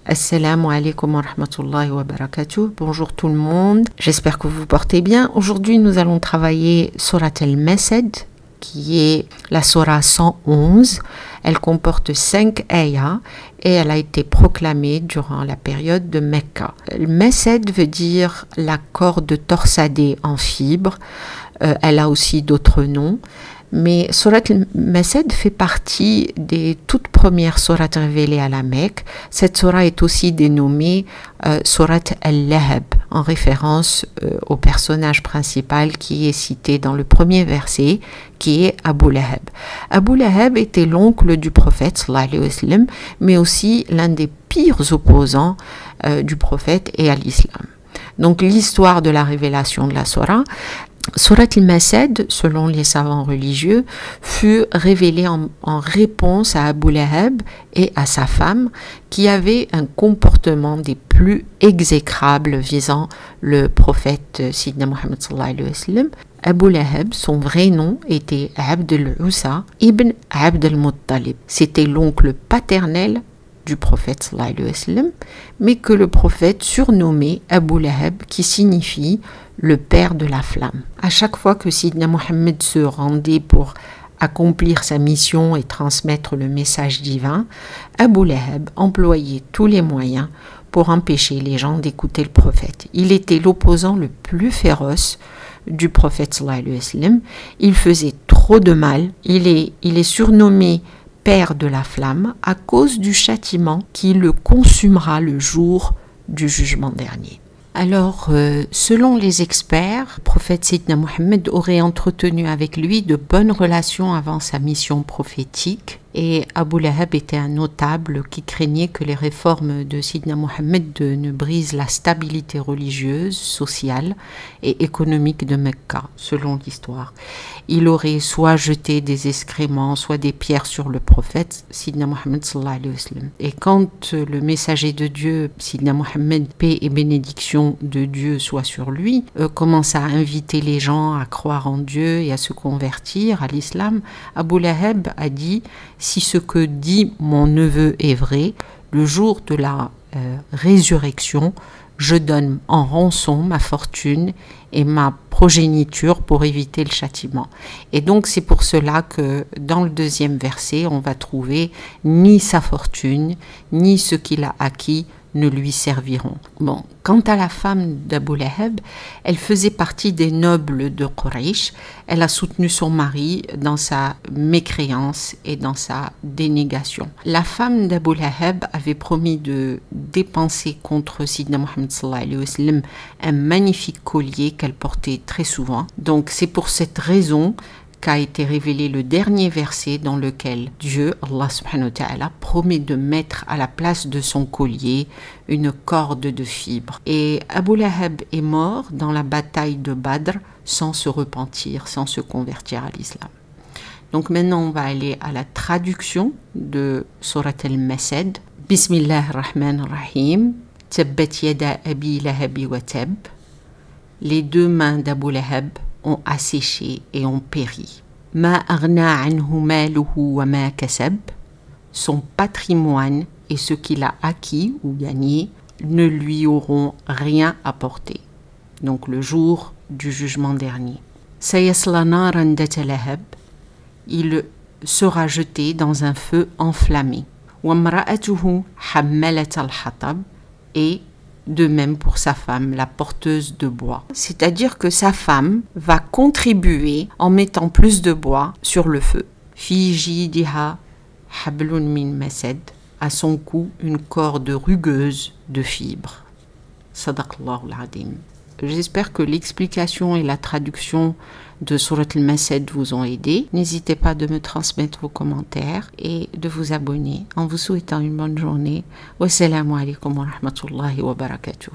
Assalamu alaikum wa rahmatullahi wa barakatuh. Bonjour tout le monde, j'espère que vous vous portez bien. Aujourd'hui nous allons travailler Surat al-Masad, qui est la Surah 111. Elle comporte 5 ayahs et elle a été proclamée durant la période de Mecca. Le Masad veut dire la corde torsadée en fibres. Elle a aussi d'autres noms. Mais Surat al-Masad fait partie des toutes premières sourates révélées à la Mecque. Cette surah est aussi dénommée Surat al-Lahab, en référence au personnage principal qui est cité dans le premier verset, qui est Abu Lahab. Abu Lahab était l'oncle du prophète, sallallahu alayhi wa sallam, mais aussi l'un des pires opposants du prophète et à l'islam. Donc l'histoire de la révélation de la surah. Surat al-Masad, selon les savants religieux, fut révélée en réponse à Abu Lahab et à sa femme qui avaient un comportement des plus exécrables visant le prophète Sidna Muhammad sallallahu alayhi wa sallam. Abu Lahab, son vrai nom était Abd al-Usa ibn Abd al-Muttalib. C'était l'oncle paternel du prophète sallallahu alayhi wa sallam, mais que le prophète surnommait Abu Lahab, qui signifie le père de la flamme. À chaque fois que Sidna Muhammad se rendait pour accomplir sa mission et transmettre le message divin, Abu Lahab employait tous les moyens pour empêcher les gens d'écouter le prophète. Il était l'opposant le plus féroce du prophète sallallahu alayhi wa sallam. Il faisait trop de mal. Il est surnommé père de la flamme à cause du châtiment qui le consumera le jour du jugement dernier. Alors, selon les experts, le prophète Sidna Muhammad aurait entretenu avec lui de bonnes relations avant sa mission prophétique. Et Abu Lahab était un notable qui craignait que les réformes de Sidna Muhammad ne brisent la stabilité religieuse, sociale et économique de Mecca, selon l'histoire. Il aurait soit jeté des excréments, soit des pierres sur le prophète Sidna Muhammad sallallahu alayhi wa sallam. Et quand le messager de Dieu, Sidna Muhammad, paix et bénédiction de Dieu soit sur lui, commence à inviter les gens à croire en Dieu et à se convertir à l'islam, Abu Lahab a dit: si ce que dit mon neveu est vrai, le jour de la résurrection, je donne en rançon ma fortune et ma progéniture pour éviter le châtiment. Et donc c'est pour cela que dans le deuxième verset, on va trouver ni sa fortune, ni ce qu'il a acquis ne lui serviront. Bon, quant à la femme d'Abu Lahab, elle faisait partie des nobles de Quraysh. Elle a soutenu son mari dans sa mécréance et dans sa dénégation. La femme d'Abu Lahab avait promis de dépenser contre Sidna Muhammad sallallahu alayhi wa sallam un magnifique collier qu'elle portait très souvent. Donc c'est pour cette raison qu'a été révélé le dernier verset dans lequel Dieu, Allah subhanahu wa ta'ala, promet de mettre à la place de son collier une corde de fibres. Et Abu Lahab est mort dans la bataille de Badr sans se repentir, sans se convertir à l'islam. Donc maintenant on va aller à la traduction de Surat al-Masad. Bismillahir-Rahmanir-Rahim. Tabbat yada Abi Lahabi wa tab. Les deux mains d'Abu Lahab ont asséché et ont péri. Ma aghna anhu maluhu wa ma kasab. Son patrimoine et ce qu'il a acquis ou gagné ne lui auront rien apporté. Donc le jour du jugement dernier. Sayasla naran data lahab. Il sera jeté dans un feu enflammé. Wa mra'atuhu hammalat al-hatab. Et de même pour sa femme, la porteuse de bois. C'est-à-dire que sa femme va contribuer en mettant plus de bois sur le feu. Fi jidiha hablun min masad. À son cou, une corde rugueuse de fibres. Sadaqallahu al-Adim. J'espère que l'explication et la traduction de Surat al-Masad vous ont aidé. N'hésitez pas de me transmettre vos commentaires et de vous abonner en vous souhaitant une bonne journée. Wassalamu alaikum wa rahmatullahi wa barakatuh.